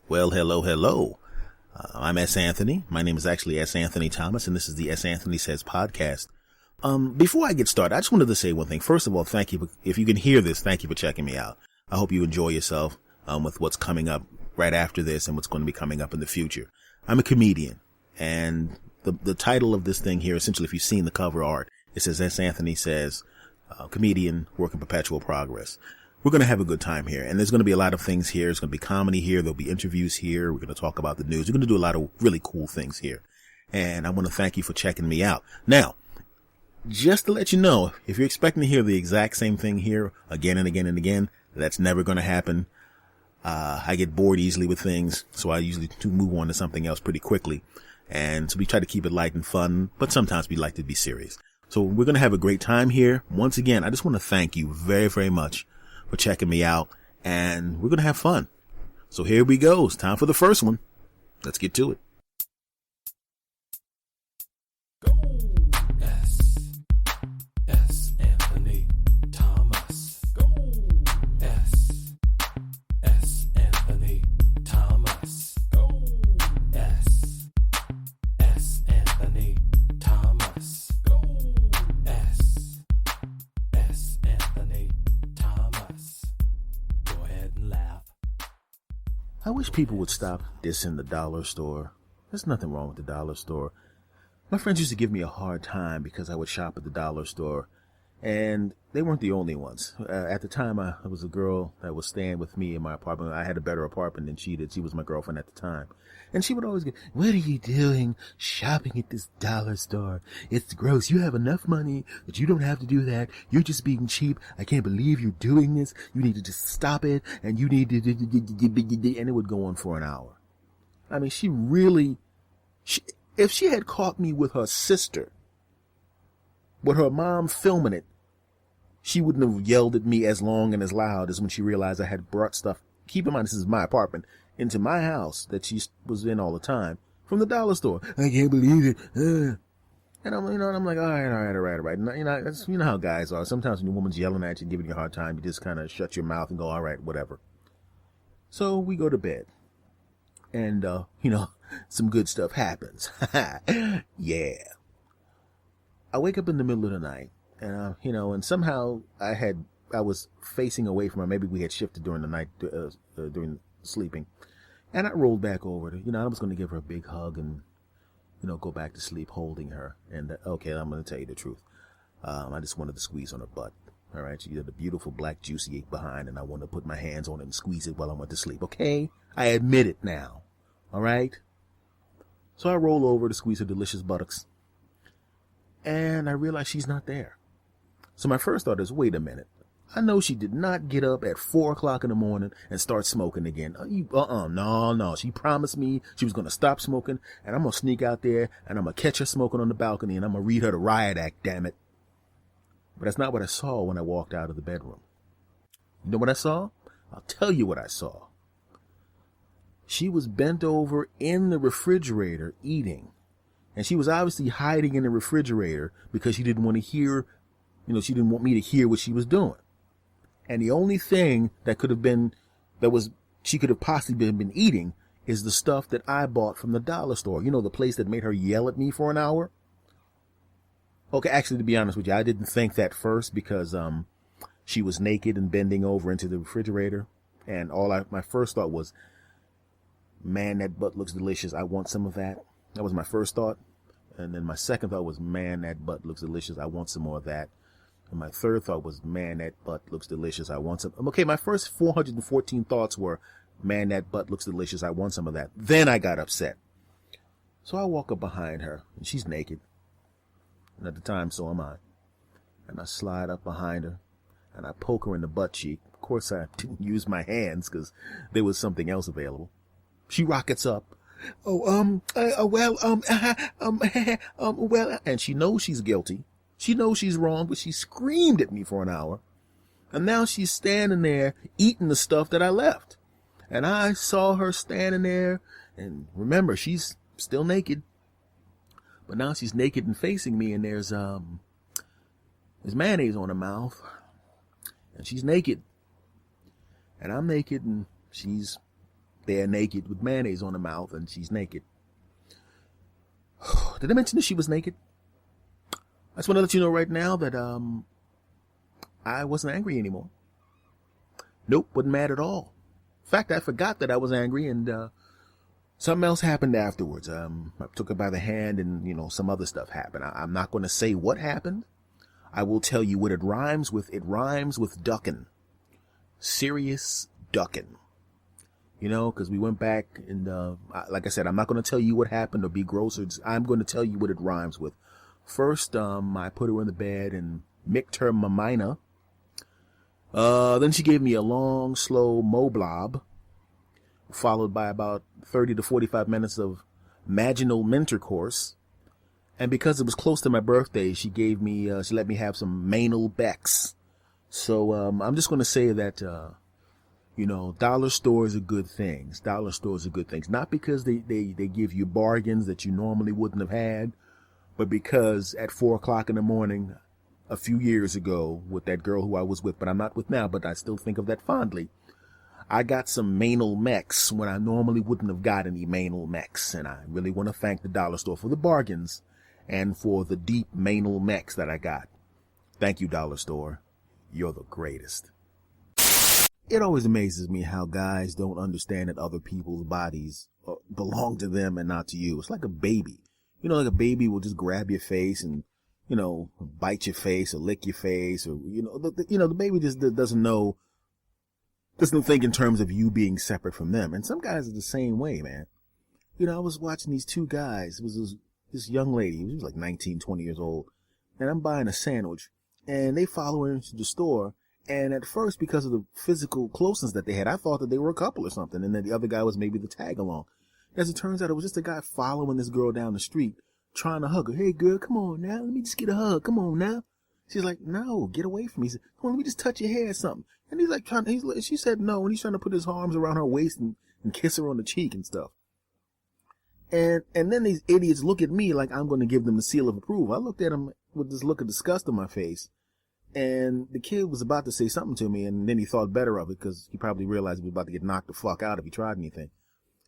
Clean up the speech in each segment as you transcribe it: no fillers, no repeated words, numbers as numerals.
Well, hello, hello. I'm S. Anthony. My name is actually S. Anthony Thomas, and this is the S. Anthony Says podcast. Before I get started, I just wanted to say one thing. First of all, thank you. If you can hear this, thank you for checking me out. I hope you enjoy yourself with what's coming up right after this and what's going to be coming up in the future. I'm a comedian, and the title of this thing here, essentially, if you've seen the cover art, it says S. Anthony Says, comedian, work in perpetual progress. We're going to have a good time here, and there's going to be a lot of things here. There's going to be comedy here. There'll be interviews here. We're going to talk about the news. We're going to do a lot of really cool things here, and I want to thank you for checking me out. Now, just to let you know, if you're expecting to hear the exact same thing here again and again and again, that's never going to happen. I get bored easily with things, so I usually do move on to something else pretty quickly, and so we try to keep it light and fun, but sometimes we like to be serious. So we're going to have a great time here. Once again, I just want to thank you very, very much for checking me out, and we're going to have fun. So here we go. It's time for the first one. Let's get to it. Go! S. Anthony Thomas. Go! S. Anthony Thomas. Go! S. Anthony Thomas. Go! S. Anthony Thomas. Go ahead and laugh. I wish people would stop dissing the dollar store. There's nothing wrong with the dollar store. My friends used to give me a hard time because I would shop at the dollar store, and they weren't the only ones. At the time, I was a girl that was staying with me in my apartment. I had a better apartment than she did. She was my girlfriend at the time. And she would always go, "What are you doing shopping at this dollar store? It's gross. You have enough money that you don't have to do that. You're just being cheap. I can't believe you're doing this. You need to just stop it. And you need to," and it would go on for an hour. I mean, if she had caught me with her sister, with her mom filming it, she wouldn't have yelled at me as long and as loud as when she realized I had brought stuff. Keep in mind, this is my apartment, into my house that she was in all the time from the dollar store. "I can't believe it." And I'm like, all right. And, you know how guys are. Sometimes when a woman's yelling at you, giving you a hard time, you just kind of shut your mouth and go, all right, whatever. So we go to bed. And, some good stuff happens. Yeah. I wake up in the middle of the night, and, and somehow I was facing away from her. Maybe we had shifted during the night, during sleeping. And I rolled back over to, I was going to give her a big hug and, go back to sleep holding her. And, okay, I'm going to tell you the truth. I just wanted to squeeze on her butt. All right. She had a beautiful black juicy ache behind, and I wanted to put my hands on it and squeeze it while I went to sleep. Okay. I admit it now. All right. So I roll over to squeeze her delicious buttocks, and I realize she's not there. So my first thought is, wait a minute. I know she did not get up at 4:00 in the morning and start smoking again. No. She promised me she was going to stop smoking, and I'm going to sneak out there, and I'm going to catch her smoking on the balcony, and I'm going to read her the riot act, damn it. But that's not what I saw when I walked out of the bedroom. You know what I saw? I'll tell you what I saw. She was bent over in the refrigerator eating. And she was obviously hiding in the refrigerator because she didn't want to hear, she didn't want me to hear what she was doing. And the only thing that could have been, she could have possibly been eating is the stuff that I bought from the dollar store. The place that made her yell at me for an hour. Okay, actually, to be honest with you, I didn't think that first because, she was naked and bending over into the refrigerator. And my first thought was, man, that butt looks delicious. I want some of that. That was my first thought. And then my second thought was, man, that butt looks delicious. I want some more of that. And my third thought was, man, that butt looks delicious. I want some. Okay, my first 414 thoughts were, man, that butt looks delicious. I want some of that. Then I got upset. So I walk up behind her, and she's naked. And at the time, so am I. And I slide up behind her, and I poke her in the butt cheek. Of course, I didn't use my hands because there was something else available. She rockets up. Well, and she knows she's guilty. She knows she's wrong, but she screamed at me for an hour. And now she's standing there eating the stuff that I left. And I saw her standing there, and remember, she's still naked. But now she's naked and facing me, and there's mayonnaise on her mouth. And she's naked. And I'm naked, and she's there naked with mayonnaise on her mouth, and she's naked. Did I mention that she was naked? I just want to let you know right now that I wasn't angry anymore. Nope, wasn't mad at all. In fact, I forgot that I was angry, and something else happened afterwards. I took her by the hand, and some other stuff happened. I'm not going to say what happened. I will tell you what it rhymes with. It rhymes with ducking. Serious ducking. Because we went back and, like I said, I'm not going to tell you what happened or be gross. I'm going to tell you what it rhymes with. First, I put her in the bed and micked her mamina. Then she gave me a long, slow mo-blob, followed by about 30 to 45 minutes of vaginal intercourse. And because it was close to my birthday, she let me have some manal becks. So, I'm just going to say that, dollar stores are good things. Dollar stores are good things. Not because they give you bargains that you normally wouldn't have had, but because at 4:00 in the morning, a few years ago, with that girl who I was with, but I'm not with now, but I still think of that fondly, I got some manal mechs when I normally wouldn't have got any manal mechs. And I really want to thank the dollar store for the bargains and for the deep manal mechs that I got. Thank you, dollar store. You're the greatest. It always amazes me how guys don't understand that other people's bodies belong to them and not to you. It's like a baby. Like a baby will just grab your face and, bite your face or lick your face, or, the baby just doesn't think in terms of you being separate from them. And some guys are the same way, man. I was watching these two guys. It was this young lady. She was like 19, 20 years old. And I'm buying a sandwich, and they follow her into the store. And at first, because of the physical closeness that they had, I thought that they were a couple or something. And then the other guy was maybe the tag along. As it turns out, it was just a guy following this girl down the street, trying to hug her. Hey, girl, come on now. Let me just get a hug. Come on now. She's like, no, get away from me. He said, come on, let me just touch your hair or something. And he's like, she said no. And he's trying to put his arms around her waist and kiss her on the cheek and stuff. And then these idiots look at me like I'm going to give them the seal of approval. I looked at him with this look of disgust on my face. And the kid was about to say something to me, and then he thought better of it because he probably realized he was about to get knocked the fuck out if he tried anything.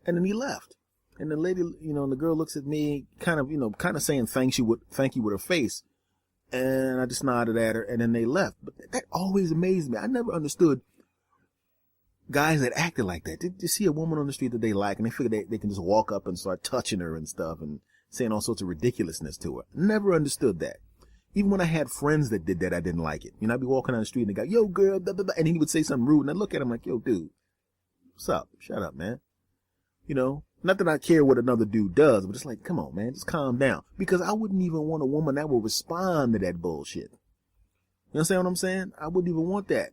And then he left. And the lady, and the girl looks at me, kind of saying thank you with her face. And I just nodded at her, and then they left. But that always amazed me. I never understood guys that acted like that. They see a woman on the street that they like, and they figure they can just walk up and start touching her and stuff and saying all sorts of ridiculousness to her. Never understood that. Even when I had friends that did that, I didn't like it. I'd be walking down the street and they go, yo, girl, blah, blah, blah, and he would say something rude, and I'd look at him like, yo, dude, what's up? Shut up, man. Not that I care what another dude does, but it's like, come on, man, just calm down. Because I wouldn't even want a woman that would respond to that bullshit. You understand what I'm saying? I wouldn't even want that.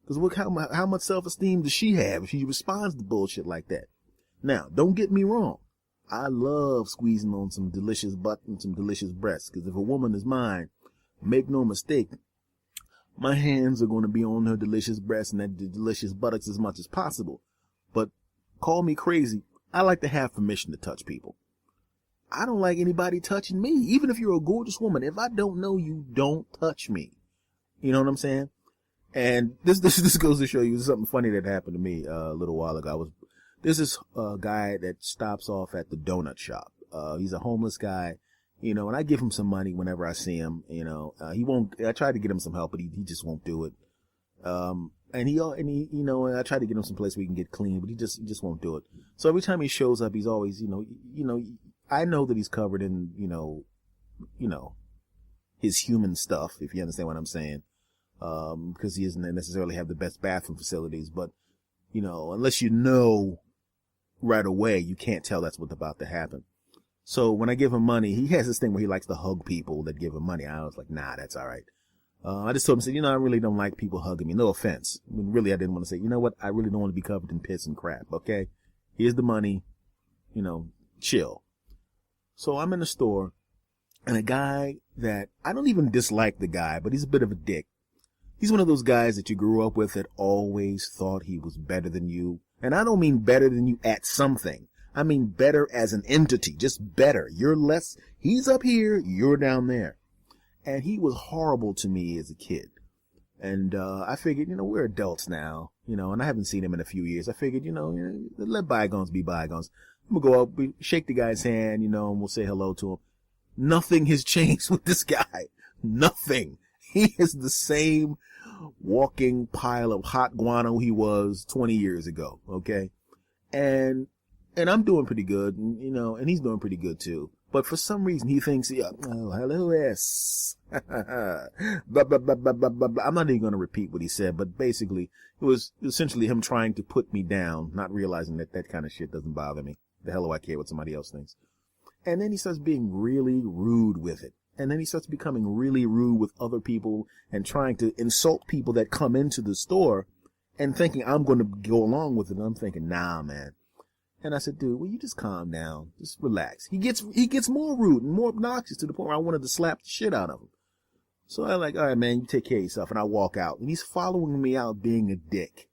Because look how much self-esteem does she have if she responds to bullshit like that? Now, don't get me wrong. I love squeezing on some delicious butt and some delicious breasts. Because if a woman is mine, make no mistake, my hands are going to be on her delicious breasts and that delicious buttocks as much as possible. But call me crazy, I like to have permission to touch people. I don't like anybody touching me. Even if you're a gorgeous woman, if I don't know you, don't touch me. You know what I'm saying? And this goes to show you something funny that happened to me a little while ago. There's this guy that stops off at the donut shop. He's a homeless guy, and I give him some money whenever I see him. He won't. I try to get him some help, but he just won't do it. And he, I try to get him some place where he can get clean, but he just won't do it. So every time he shows up, he's always, I know that he's covered in, his human stuff, if you understand what I'm saying. Because he doesn't necessarily have the best bathroom facilities, but, unless you know right away, you can't tell that's what's about to happen. So when I give him money, he has this thing where he likes to hug people that give him money. I was like, nah, that's all right. I just told him, I really don't like people hugging me. No offense. Really, I didn't want to say, you know what? I really don't want to be covered in piss and crap. Okay. Here's the money, chill. So I'm in the store, and a guy that I don't even dislike the guy, but he's a bit of a dick. He's one of those guys that you grew up with that always thought he was better than you. And I don't mean better than you at something. I mean better as an entity, just better. You're less, he's up here, you're down there. And he was horrible to me as a kid. And, I figured, we're adults now, and I haven't seen him in a few years. I figured, let bygones be bygones. I'm gonna go up, shake the guy's hand, and we'll say hello to him. Nothing has changed with this guy. Nothing. He is the same walking pile of hot guano he was 20 years ago. Okay. And I'm doing pretty good, and he's doing pretty good too. But for some reason he thinks, oh, hello, yes. Blah, blah, blah, blah, blah, blah, blah. I'm not even going to repeat what he said, but basically it was essentially him trying to put me down, not realizing that kind of shit doesn't bother me. The hell do I care what somebody else thinks? And then he starts being really rude with it. And then he starts becoming really rude with other people and trying to insult people that come into the store and thinking I'm going to go along with it. And I'm thinking, nah, man. And I said, dude, will you just calm down? Just relax. He gets more rude and more obnoxious to the point where I wanted to slap the shit out of him. So I'm like, all right, man, you take care of yourself. And I walk out. And he's following me out being a dick.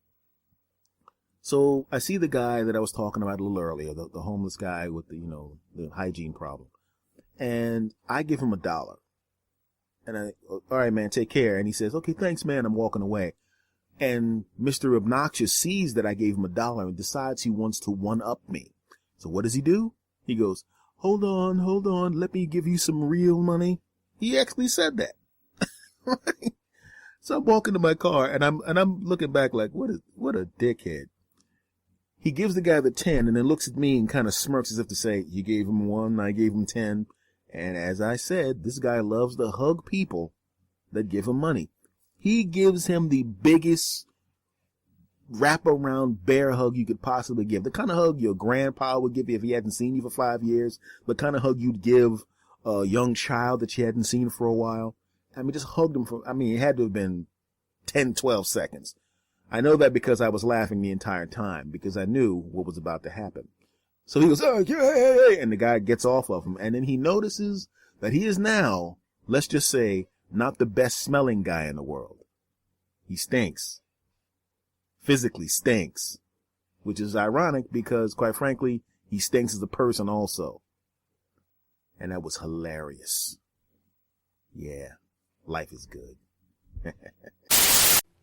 So I see the guy that I was talking about a little earlier, the homeless guy with the hygiene problem. And I give him $1. And all right, man, take care. And he says, okay, thanks, man. I'm walking away. And Mr. Obnoxious sees that I gave him $1 and decides he wants to one-up me. So what does he do? He goes, hold on. Let me give you some real money. He actually said that. So I'm walking to my car and I'm looking back like, what a dickhead. He gives the guy the 10 and then looks at me and kind of smirks as if to say, you gave him 1, I gave him 10. And as I said, this guy loves to hug people that give him money. He gives him the biggest wrap-around bear hug you could possibly give. The kind of hug your grandpa would give you if he hadn't seen you for 5 years. The kind of hug you'd give a young child that you hadn't seen for a while. I mean, just hugged him it had to have been 10, 12 seconds. I know that because I was laughing the entire time, because I knew what was about to happen. So he goes, oh, yeah, and the guy gets off of him. And then he notices that he is now, let's just say, not the best smelling guy in the world. He stinks. Physically stinks. Which is ironic because, quite frankly, he stinks as a person also. And that was hilarious. Yeah, life is good.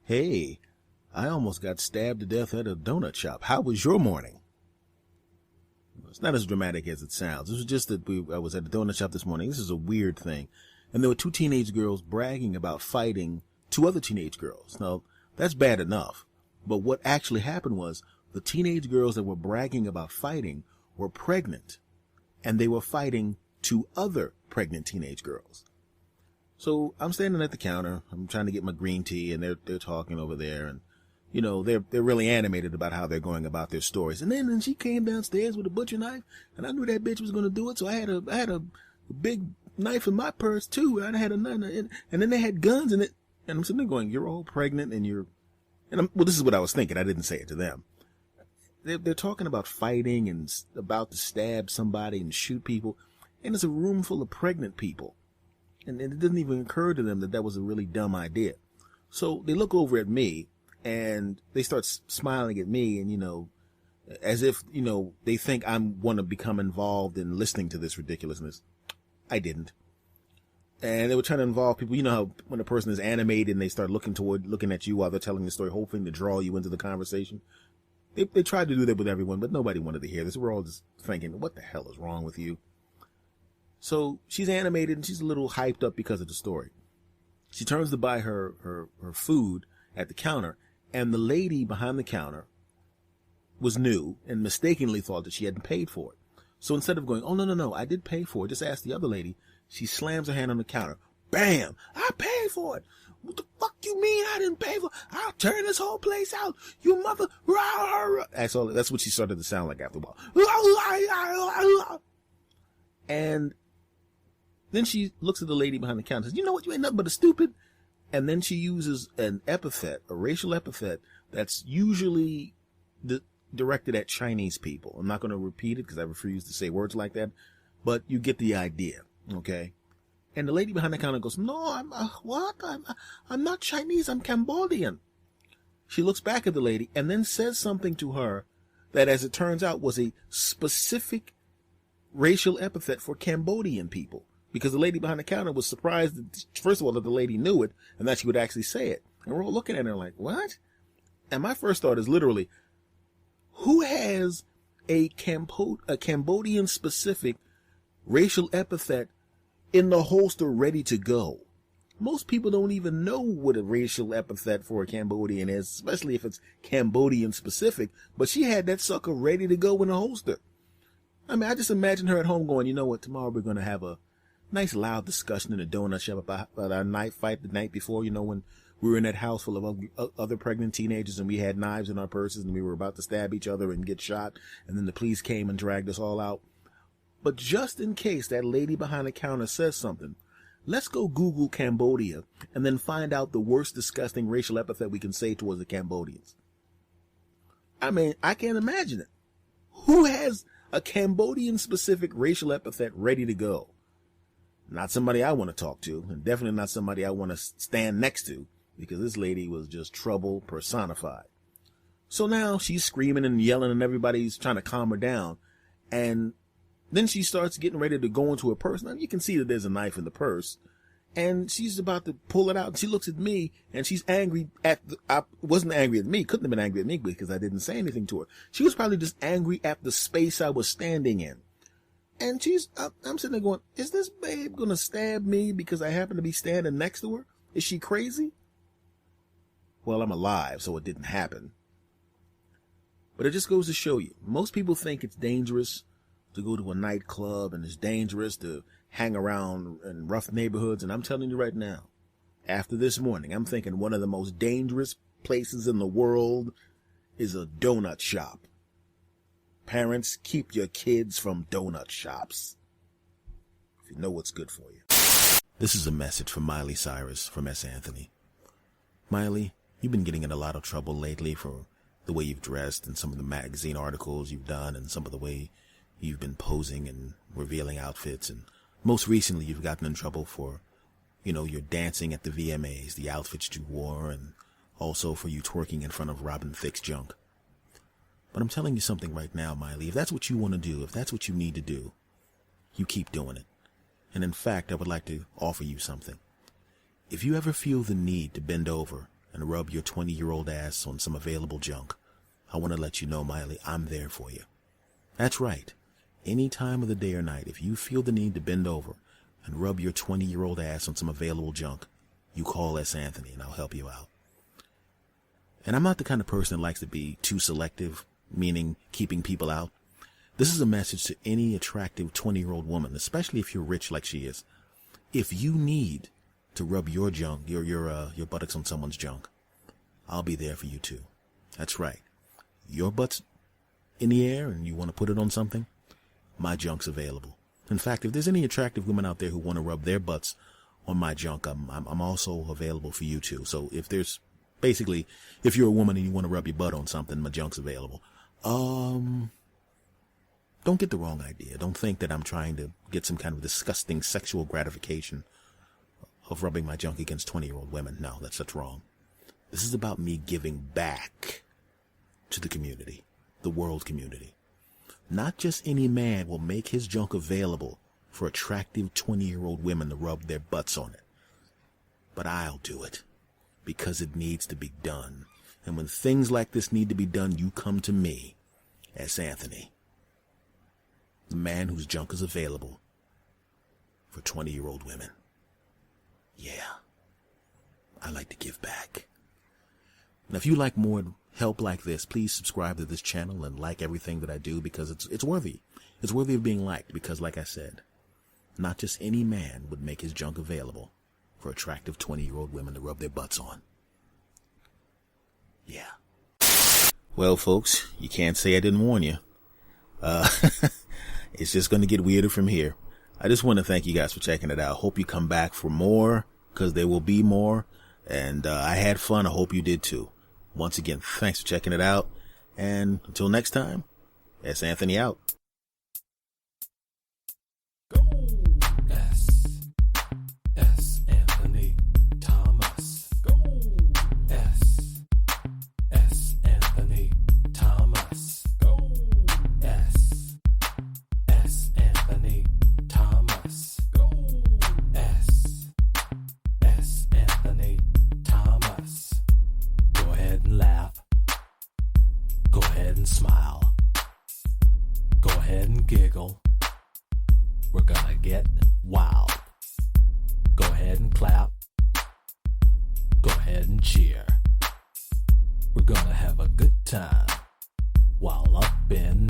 Hey, I almost got stabbed to death at a donut shop. How was your morning? It's not as dramatic as it sounds. It was just that I was at a donut shop this morning. This is a weird thing. And there were 2 teenage girls bragging about fighting 2 other teenage girls. Now, that's bad enough. But what actually happened was the teenage girls that were bragging about fighting were pregnant. And they were fighting 2 other pregnant teenage girls. So I'm standing at the counter. I'm trying to get my green tea, and they're talking over there. And, they're really animated about how they're going about their stories. And then she came downstairs with a butcher knife, and I knew that bitch was going to do it. So I had a big knife in my purse too, and I had a knife, and then they had guns in it, and I'm sitting there going, you're all pregnant, well, this is what I was thinking. I didn't say it to them. They're talking about fighting and about to stab somebody and shoot people, and it's a room full of pregnant people, and it didn't even occur to them that was a really dumb idea. So they look over at me, and they start smiling at me, and as if they think I want to become involved in listening to this ridiculousness. I didn't. And they were trying to involve people. You know how when a person is animated and they start looking at you while they're telling the story, hoping to draw you into the conversation. They tried to do that with everyone, but nobody wanted to hear this. We're all just thinking, what the hell is wrong with you? So she's animated and she's a little hyped up because of the story. She turns to buy her food at the counter, and the lady behind the counter was new and mistakenly thought that she hadn't paid for it. So instead of going, oh, no, I did pay for it, just ask the other lady, she slams her hand on the counter. Bam! I paid for it! What the fuck you mean I didn't pay for it? I'll turn this whole place out! You mother... That's what she started to sound like after a while. And then she looks at the lady behind the counter and says, you know what? You ain't nothing but a stupid. And then she uses an epithet, a racial epithet, that's usually directed at Chinese people. I'm not going to repeat it because I refuse to say words like that, but you get the idea, okay? And the lady behind the counter goes, no, I'm not Chinese, I'm Cambodian. She looks back at the lady and then says something to her that, as it turns out, was a specific racial epithet for Cambodian people. Because the lady behind the counter was surprised, that, first of all, that the lady knew it and that she would actually say it. And we're all looking at her like, what? And my first thought is literally, who has a Cambodian specific racial epithet in the holster ready to go? Most people don't even know what a racial epithet for a Cambodian is, especially if it's Cambodian specific. But she had that sucker ready to go in the holster. I mean, I just imagine her at home going, you know what, tomorrow we're going to have a nice loud discussion in the donut shop about our knife fight the night before, you know, when we were in that house full of other pregnant teenagers and we had knives in our purses and we were about to stab each other and get shot. And then the police came and dragged us all out. But just in case that lady behind the counter says something, let's go Google Cambodia and then find out the worst disgusting racial epithet we can say towards the Cambodians. I mean, I can't imagine it. Who has a Cambodian specific racial epithet ready to go? Not somebody I want to talk to, and definitely not somebody I want to stand next to, because this lady was just trouble personified. So now she's screaming and yelling and everybody's trying to calm her down. And then she starts getting ready to go into her purse. Now you can see that there's a knife in the purse. And she's about to pull it out. And she looks at me and she's angry I wasn't angry at me. Couldn't have been angry at me because I didn't say anything to her. She was probably just angry at the space I was standing in. And I'm sitting there going, is this babe going to stab me because I happen to be standing next to her? Is she crazy? Well, I'm alive, so it didn't happen. But it just goes to show you, most people think it's dangerous to go to a nightclub and it's dangerous to hang around in rough neighborhoods. And I'm telling you right now, after this morning, I'm thinking one of the most dangerous places in the world is a donut shop. Parents, keep your kids from donut shops, if you know what's good for you. This is a message from Miley Cyrus from S. Anthony. Miley, you've been getting in a lot of trouble lately for the way you've dressed and some of the magazine articles you've done and some of the way you've been posing and revealing outfits. And most recently, you've gotten in trouble for, your dancing at the VMAs, the outfits you wore, and also for you twerking in front of Robin Thicke's junk. But I'm telling you something right now, Miley. If that's what you want to do, if that's what you need to do, you keep doing it. And in fact, I would like to offer you something. If you ever feel the need to bend over and rub your 20-year-old ass on some available junk, I want to let you know, Miley, I'm there for you. That's right. Any time of the day or night, if you feel the need to bend over and rub your 20-year-old ass on some available junk, you call S. Anthony and I'll help you out. And I'm not the kind of person that likes to be too selective, meaning keeping people out. This is a message to any attractive 20-year-old woman, especially if you're rich like she is. If you need to rub your junk, your buttocks on someone's junk, I'll be there for you too. That's right. Your butt's in the air and you want to put it on something, my junk's available. In fact, if there's any attractive women out there who want to rub their butts on my junk, I'm also available for you too. So if you're a woman and you want to rub your butt on something, my junk's available. Don't get the wrong idea. Don't think that I'm trying to get some kind of disgusting sexual gratification of rubbing my junk against 20-year-old women. No, that's wrong. This is about me giving back to the community, the world community. Not just any man will make his junk available for attractive 20-year-old women to rub their butts on it. But I'll do it because it needs to be done. And when things like this need to be done, you come to me, S. Anthony, the man whose junk is available for 20-year-old women. Yeah, I like to give back. Now, if you like more help like this, please subscribe to this channel and like everything that I do because it's worthy. It's worthy of being liked because, like I said, not just any man would make his junk available for attractive 20-year-old women to rub their butts on. Yeah. Well, folks, you can't say I didn't warn you. It's just going to get weirder from here. I just want to thank you guys for checking it out. Hope you come back for more because there will be more. And I had fun. I hope you did too. Once again, thanks for checking it out. And until next time, S. Anthony out. Go! S. Anthony Thomas. Go! S. Anthony Thomas. Go! S. Anthony Thomas. Go! S. Anthony Thomas. ahead and giggle. We're gonna get wild. Go ahead and clap. Go ahead and cheer. We're gonna have a good time while up in